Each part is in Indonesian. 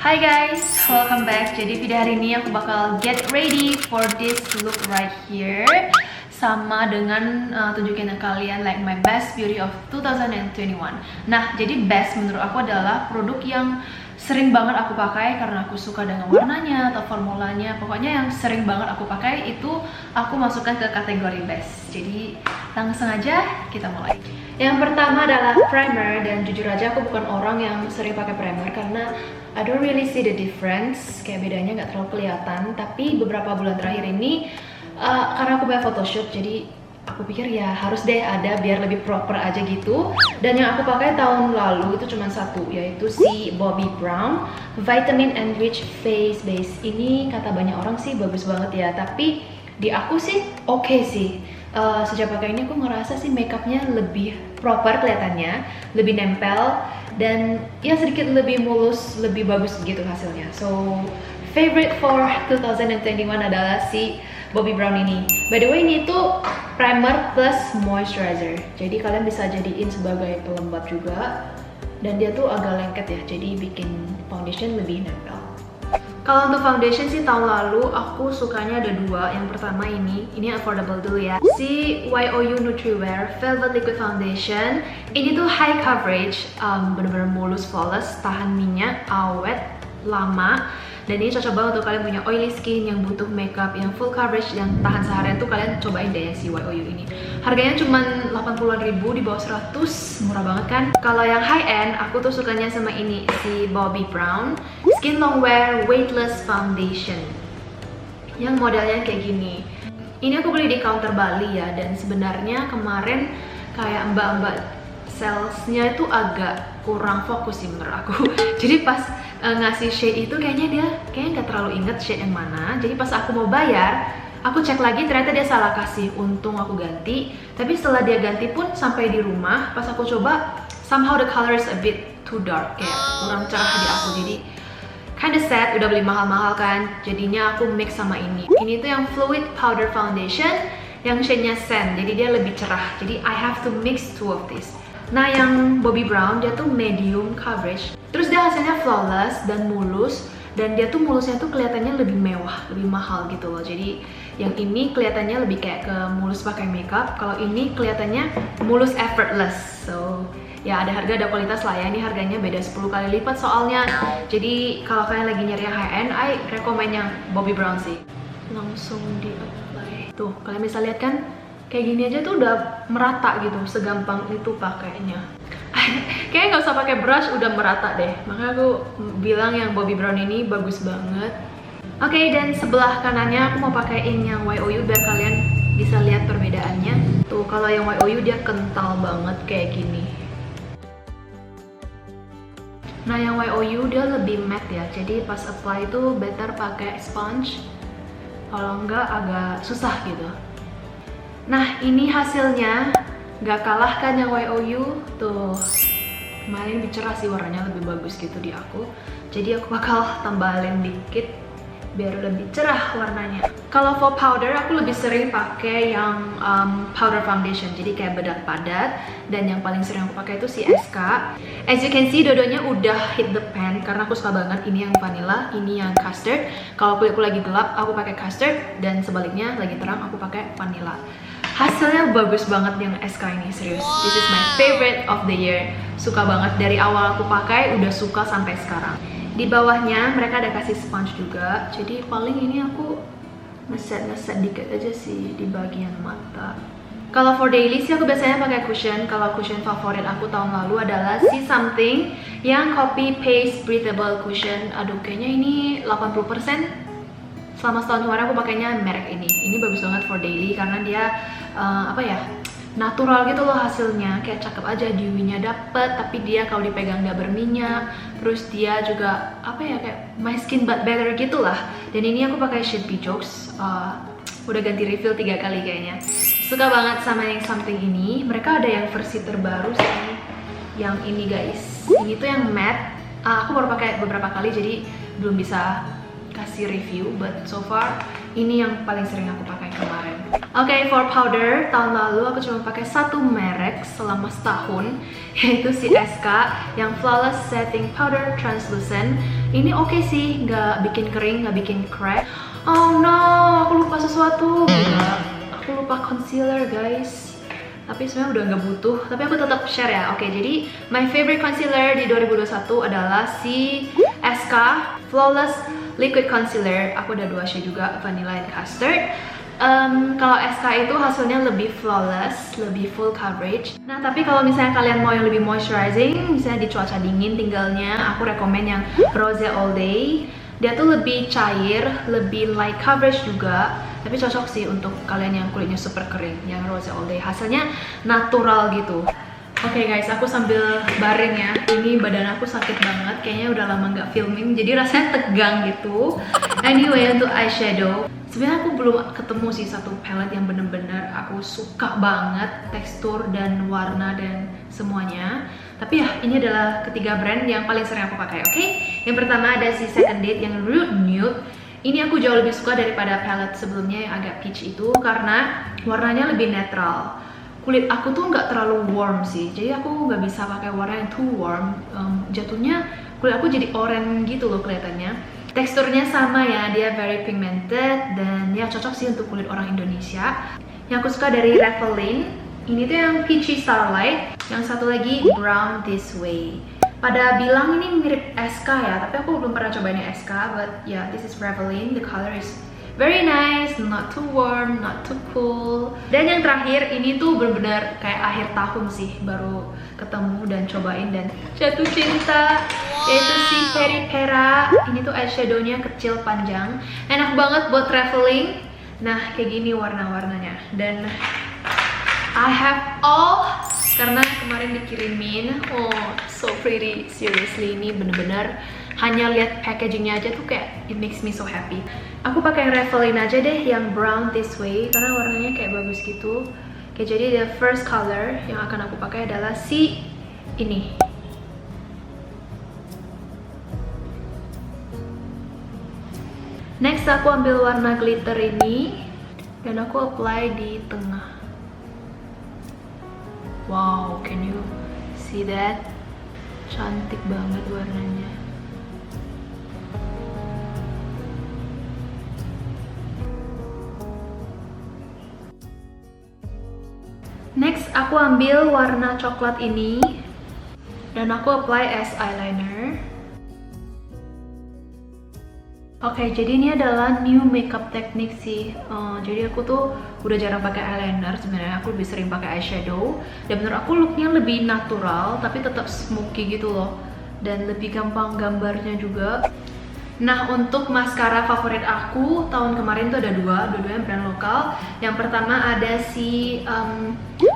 Hi guys, welcome back. Jadi video hari ini aku bakal get ready for this look right here, sama dengan tunjukin ke kalian like my best beauty of 2021. Nah, jadi best menurut aku adalah produk yang sering banget aku pakai karena aku suka dengan warnanya atau formulanya. Pokoknya yang sering banget aku pakai itu aku masukkan ke kategori best. Jadi langsung aja kita mulai. Yang pertama adalah primer, dan jujur aja aku bukan orang yang sering pakai primer karena I don't really see the difference, kayak bedanya nggak terlalu kelihatan. Tapi beberapa bulan terakhir ini karena aku banyak photoshoot, jadi aku pikir ya harus deh ada biar lebih proper aja gitu. Dan yang aku pakai tahun lalu itu cuma satu, yaitu si Bobbi Brown Vitamin Enriched Face Base. Ini kata banyak orang sih bagus banget ya, tapi di aku sih oke sih. Sejak pakai ini aku ngerasa sih makeupnya lebih proper kelihatannya, lebih nempel, dan ya sedikit lebih mulus, lebih bagus gitu hasilnya. So favorite for 2021 adalah si Bobbi Brown ini. By the way, ini tuh primer plus moisturizer, jadi kalian bisa jadiin sebagai pelembab juga, dan dia tuh agak lengket ya, jadi bikin foundation lebih nempel. Kalau untuk foundation sih tahun lalu aku sukanya ada dua. Yang pertama ini affordable dulu ya, si YOU Nutriwear Velvet Liquid Foundation. Ini tuh high coverage, bener-bener mulus, flawless, tahan minyak, awet, lama. Dan ini cocok banget untuk kalian punya oily skin yang butuh makeup yang full coverage yang tahan seharian tuh, kalian cobain deh si YOU ini. Harganya cuma 80-an ribu, di bawah 100, murah banget kan? Kalau yang high end, aku tuh sukanya sama ini, si Bobbi Brown Skin Longwear Weightless Foundation, yang modelnya kayak gini. Ini aku beli di counter Bali ya, dan sebenarnya kemarin kayak mbak-mbak salesnya itu agak kurang fokus sih menurut aku. Jadi pas ngasih shade itu kayaknya nggak terlalu inget shade yang mana. Jadi pas aku mau bayar, aku cek lagi ternyata dia salah kasih. Untung aku ganti. Tapi setelah dia ganti pun sampai di rumah, pas aku coba, somehow the color is a bit too dark, kayak kurang cerah di aku. Jadi kinda sad, udah beli mahal-mahal kan. Jadinya aku mix sama ini. Ini tuh yang Fluid Powder Foundation yang shade-nya sand, jadi dia lebih cerah. Jadi I have to mix two of this. Nah, yang Bobbi Brown dia tuh medium coverage, terus dia hasilnya flawless dan mulus, dan dia tuh mulusnya tuh kelihatannya lebih mewah, lebih mahal gitu loh. Jadi yang ini kelihatannya lebih kayak ke mulus pakai makeup, kalau ini kelihatannya mulus effortless. So ya ada harga ada kualitas lah ya. Ini harganya beda 10 kali lipat soalnya. Jadi kalau kalian lagi nyari yang high end, I recommend yang Bobbi Brown sih. Langsung di apply. Tuh kalian bisa lihat kan, kayak gini aja tuh udah merata gitu, segampang itu pakainya. Kayaknya nggak usah pakai brush udah merata deh. Makanya aku bilang yang Bobbi Brown ini bagus banget. Oke, dan sebelah kanannya aku mau pakaiin yang YOU biar kalian bisa lihat perbedaannya. Tuh kalau yang YOU dia kental banget kayak gini. Nah yang YOU dia lebih matte ya, jadi pas apply itu better pakai sponge. Kalau enggak agak susah gitu. Nah ini hasilnya, nggak kalah kan yang YOU tuh. Kemarin lebih cerah sih warnanya, lebih bagus gitu di aku. Jadi aku bakal tambahin dikit biar lebih cerah warnanya. Kalau for powder aku lebih sering pakai yang powder foundation, jadi kayak bedak padat. Dan yang paling sering aku pakai itu si SK. As you can see, dua-duanya udah hit the pan karena aku suka banget. Ini yang vanilla, ini yang custard. Kalau kulitku lagi gelap aku pakai custard, dan sebaliknya lagi terang aku pakai vanilla. Hasilnya bagus banget yang SK ini, serius. This is my favorite of the year. Suka banget, dari awal aku pakai udah suka sampai sekarang. Di bawahnya mereka ada kasih sponge juga, jadi paling ini aku ngeset dikit aja sih di bagian mata. Kalau for daily sih aku biasanya pakai cushion. Kalau cushion favorit aku tahun lalu adalah si Something yang Copy Paste Breathable Cushion. Aduh kayaknya ini 80%. Selama setahun kemarin aku pakainya merek ini. Ini bagus banget for daily karena dia natural gitu loh hasilnya, kayak cakep aja, dewy-nya dapet, tapi dia kalau dipegang nggak berminyak. Terus dia juga kayak my skin but better gitu lah. Dan ini aku pakai shade Jokes, udah ganti refill 3 kali kayaknya. Suka banget sama yang Something ini. Mereka ada yang versi terbaru sih, yang ini guys. Ini tuh yang matte. Aku baru pakai beberapa kali jadi belum bisa kasih review, but so far ini yang paling sering aku pakai. kemarin. Oke, for powder, tahun lalu aku cuma pakai satu merek selama setahun, yaitu si SK yang Flawless Setting Powder Translucent. Ini oke sih, nggak bikin kering, nggak bikin crack. Oh no, aku lupa sesuatu. Aku lupa concealer, guys. Tapi sebenarnya udah nggak butuh, tapi aku tetap share ya. Oke, jadi my favorite concealer di 2021 adalah si SK Flawless Liquid Concealer. Aku ada 2 shade juga, Vanilla and Custard. Kalau SK itu hasilnya lebih flawless, lebih full coverage. Nah, tapi kalau misalnya kalian mau yang lebih moisturizing, misalnya di cuaca dingin tinggalnya, aku rekomen yang Rose All Day. Dia tuh lebih cair, lebih light coverage juga, tapi cocok sih untuk kalian yang kulitnya super kering. Yang Rose All Day hasilnya natural gitu. Oke guys, aku sambil baring ya. Ini badan aku sakit banget, kayaknya udah lama nggak filming, jadi rasanya tegang gitu. Anyway, untuk eyeshadow, sebenarnya aku belum ketemu sih satu palette yang bener-bener aku suka banget tekstur dan warna dan semuanya. Tapi ya, ini adalah ketiga brand yang paling sering aku pakai. Oke, yang pertama ada si Second Date yang Rude Nude. Ini aku jauh lebih suka daripada palette sebelumnya yang agak peach itu karena warnanya lebih netral. Kulit aku tuh nggak terlalu warm sih, jadi aku nggak bisa pakai warna yang too warm. Jatuhnya kulit aku jadi oranye gitu loh kelihatannya. Teksturnya sama ya, dia very pigmented dan ya cocok sih untuk kulit orang Indonesia. Yang aku suka dari Revlon, ini tuh yang Peachy Starlight. Yang satu lagi Brown This Way. Pada bilang ini mirip SK ya, tapi aku belum pernah cobain yang SK. But yeah, this is Revlon. The color is very nice, not too warm, not too cool. Dan yang terakhir, ini tuh bener-bener kayak akhir tahun sih baru ketemu dan cobain dan jatuh cinta, yaitu si Peri Pera. Ini tuh eyeshadownya kecil panjang, enak banget buat traveling. Nah, kayak gini warna-warnanya. Dan I have all karena kemarin dikirimin. Oh, so pretty. Seriously, ini bener-bener hanya lihat packagingnya aja tuh kayak it makes me so happy. Aku pakai yang Revlon aja deh, yang Brown This Way karena warnanya kayak bagus gitu. Oke, jadi the first color yang akan aku pakai adalah si ini. Next aku ambil warna glitter ini dan aku apply di tengah. Wow, can you see that? Cantik banget warnanya. Next, aku ambil warna coklat ini dan aku apply as eyeliner. Oke, jadi ini adalah new makeup technique sih. Jadi aku tuh udah jarang pakai eyeliner sebenarnya. Aku lebih sering pakai eyeshadow. Dan menurut aku looknya lebih natural, tapi tetap smoky gitu loh. Dan lebih gampang gambarnya juga. Nah, untuk maskara favorit aku tahun kemarin tuh ada dua-duanya brand lokal. Yang pertama ada si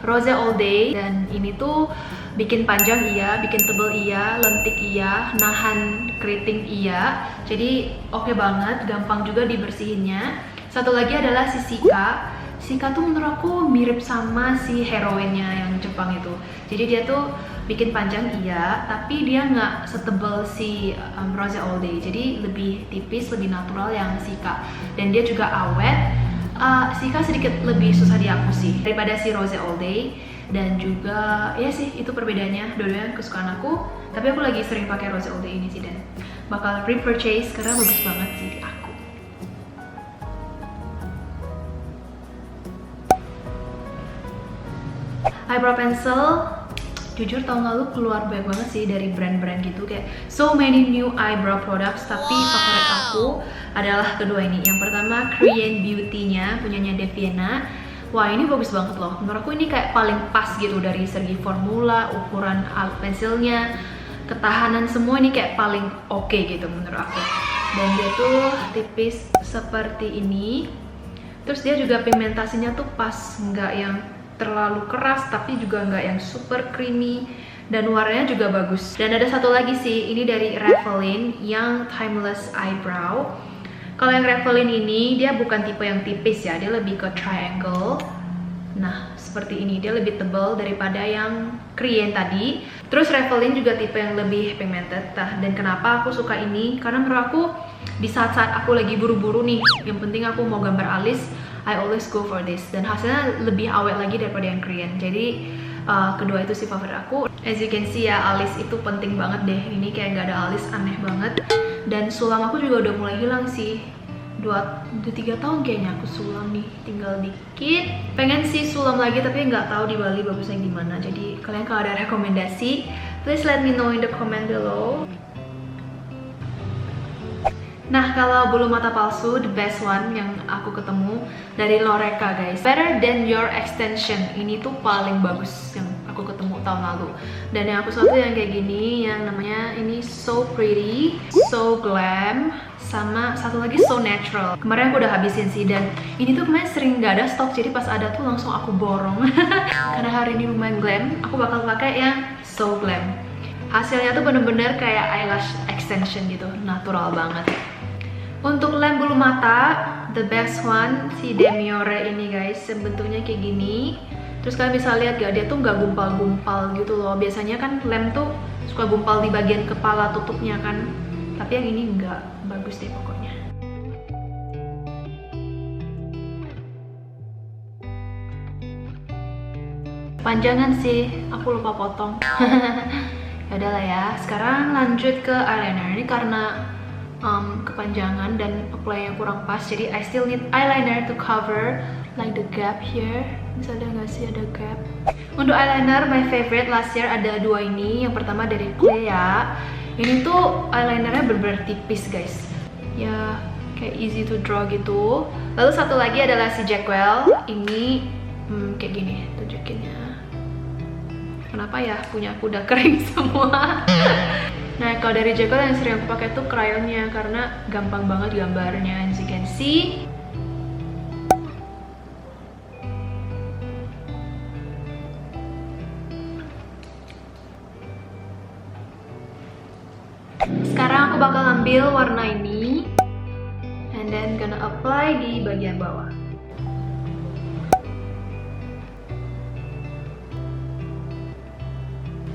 Rose All Day, dan ini tuh bikin panjang iya, bikin tebel iya, lentik iya, nahan keriting iya. Jadi oke banget, gampang juga dibersihinnya. Satu lagi adalah si Sika. Sika tuh menurut aku mirip sama si heroinnya yang Jepang itu. Jadi dia tuh bikin panjang iya, tapi dia nggak setebal si Rose All Day. Jadi lebih tipis, lebih natural yang Sika. Dan dia juga awet. Sika sedikit lebih susah dihapus sih daripada si Rose All Day. Dan juga ya sih itu perbedaannya, dua-duanya kesukaan aku. Tapi aku lagi sering pakai Rose All Day ini sih dan bakal repurchase karena bagus banget sih di aku. Eyebrow pencil, jujur tahun lalu keluar banyak banget sih dari brand-brand gitu, kayak so many new eyebrow products. Tapi favorit aku adalah kedua ini. Yang pertama Korean Beauty-nya, punyanya Deviena. Wah, ini bagus banget loh. Menurut aku ini kayak paling pas gitu dari segi formula, ukuran pensilnya, ketahanan semua ini kayak paling oke gitu menurut aku. Dan dia tuh tipis seperti ini. Terus dia juga pigmentasinya tuh pas, nggak yang terlalu keras tapi juga nggak yang super creamy, dan warnanya juga bagus. Dan ada satu lagi sih, ini dari Revlon yang Timeless Eyebrow. Kalau yang Revlon ini dia bukan tipe yang tipis ya, dia lebih ke triangle. Nah, seperti ini, dia lebih tebal daripada yang Korean tadi. Terus Revlon juga tipe yang lebih pigmented. Dan kenapa aku suka ini? Karena menurut aku di saat-saat aku lagi buru-buru nih, yang penting aku mau gambar alis, I always go for this. Dan hasilnya lebih awet lagi daripada yang Korean. Jadi kedua itu sih favorit aku. As you can see ya, alis itu penting banget deh. Ini kayak nggak ada alis, aneh banget. Dan sulam aku juga udah mulai hilang sih. 2-3 tahun kayaknya aku sulam nih, tinggal dikit. Pengen sih sulam lagi tapi nggak tahu di Bali bagusnya gimana. Jadi kalian kalau ada rekomendasi, please let me know in the comment below. Nah, kalau bulu mata palsu, the best one yang aku ketemu dari Loreka guys. Better Than Your Extension, ini tuh paling bagus yang aku ketemu tahun lalu. Dan yang aku suka tuh yang kayak gini, yang namanya ini So Pretty, So Glam, sama satu lagi So Natural. Kemarin aku udah habisin sih, dan ini tuh kemarin sering gak ada stok, jadi pas ada tuh langsung aku borong. Karena hari ini lumayan glam, aku bakal pakai yang So Glam. Hasilnya tuh bener-bener kayak eyelash extension gitu, natural banget. Untuk lem bulu mata, the best one si Demiore ini guys, bentuknya kayak gini. Terus kalian bisa lihat gak, dia tuh nggak gumpal-gumpal gitu loh. Biasanya kan lem tuh suka gumpal di bagian kepala tutupnya kan, tapi yang ini nggak, bagus deh pokoknya. Panjangan sih, aku lupa potong. Yaudah lah ya, sekarang lanjut ke eyeliner. Ini karena kepanjangan dan apply yang kurang pas, jadi I still need eyeliner to cover like the gap here. Bisa ada nggak sih ada gap? Untuk eyeliner, my favorite last year ada dua ini. Yang pertama dari Clea. Ini tuh eyelinernya bener-bener tipis guys, ya kayak easy to draw gitu. Lalu satu lagi adalah si Jackwell. Ini kayak gini, tunjukinnya. Kenapa ya punya aku udah kering semua. Nah, kalau dari Jackwell yang sering aku pakai tuh crayonnya, karena gampang banget gambarnya, as you can see. Sekarang aku bakal ambil warna ini, and then gonna apply di bagian bawah.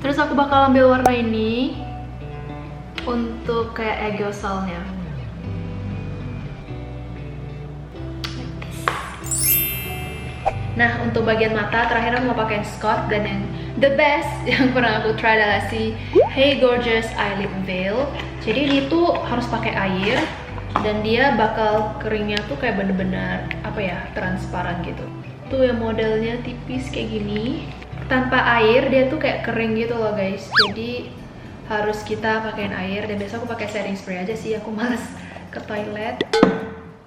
Terus aku bakal ambil warna ini untuk kayak eggosalnya. Nah, untuk bagian mata terakhir aku mau pakai Scott, dan yang the best yang pernah aku try adalah si Hey Gorgeous Eyelid Veil. Jadi ini tuh harus pakai air, dan dia bakal keringnya tuh kayak bener-bener apa ya, transparan gitu. Tuh yang modelnya tipis kayak gini. Tanpa air dia tuh kayak kering gitu loh guys. Jadi harus kita pakein air, dan biasa aku pakai setting spray aja sih, aku males ke toilet.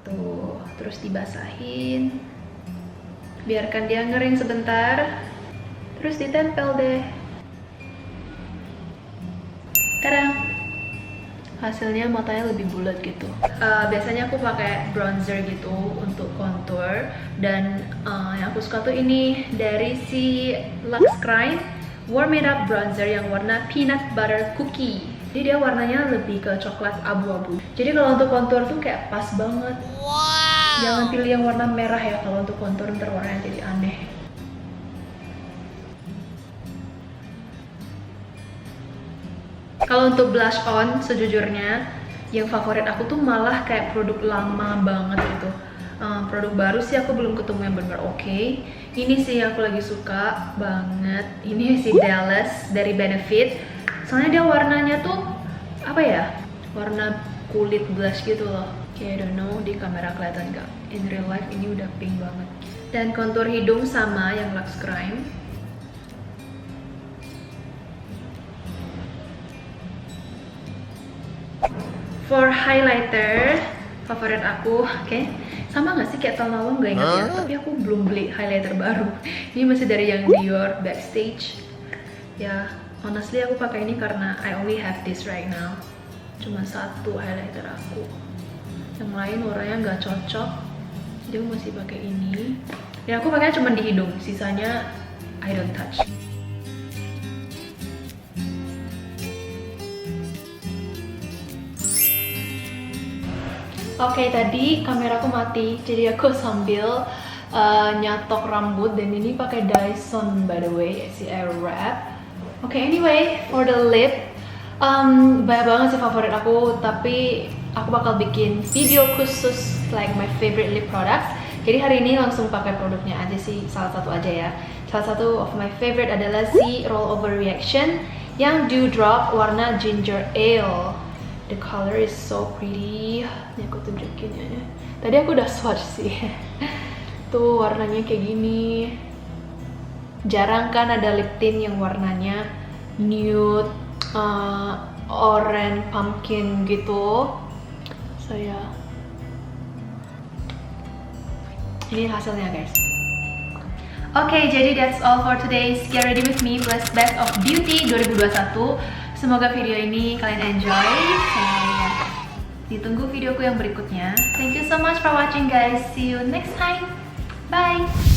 Tuh, terus dibasahin, biarkan dia ngering sebentar, terus ditempel deh. Kadang hasilnya matanya lebih bulat gitu. Biasanya aku pakai bronzer gitu untuk contour, dan yang aku suka tuh ini dari si Lux Crime Warm It Up Bronzer yang warna Peanut Butter Cookie. Jadi dia warnanya lebih ke coklat abu-abu. Jadi kalau untuk contour tuh kayak pas banget. Wow. Jangan pilih yang warna merah ya kalau untuk contour, ntar warnanya jadi aneh. Kalau untuk blush on, sejujurnya yang favorit aku tuh malah kayak produk lama banget gitu. Produk baru sih aku belum ketemu yang benar oke. Ini sih aku lagi suka banget. Ini si Dallas dari Benefit. Soalnya dia warnanya tuh apa ya? Warna kulit blush gitu loh. Kayak I don't know di kamera kelihatan nggak? In real life ini udah pink banget. Dan kontur hidung sama yang Lux Crime. For highlighter, favorit aku, oke, sama nggak sih kayak tahun lalu, nggak ingat ya, tapi aku belum beli highlighter baru. Ini masih dari yang Dior Backstage. Ya, honestly aku pakai ini karena I only have this right now. Cuma satu highlighter aku, yang lain warnanya nggak cocok, jadi aku masih pakai ini. Dan aku pakainya cuma di hidung, sisanya I don't touch. Oke, tadi kameraku mati, jadi aku sambil nyatok rambut, dan ini pakai Dyson by the way, si Airwrap. Oke, anyway, for the lip, banyak banget sih favorit aku, tapi aku bakal bikin video khusus like my favorite lip products. Jadi hari ini langsung pakai produknya aja sih, salah satu aja ya. Salah satu of my favorite adalah si Rollover Reaction yang Dewdrop warna Ginger Ale. The color is so pretty. Ini aku tunjukin ya. Tadi aku udah swatch sih. Tuh warnanya kayak gini. Jarang kan ada lip tint yang warnanya nude, orange, pumpkin gitu. So ya, ini hasilnya guys. Oke, jadi that's all for today's Get Ready With Me plus Best of Beauty 2021. Semoga video ini kalian enjoy. Saya ditunggu videoku yang berikutnya. Thank you so much for watching guys. See you next time. Bye.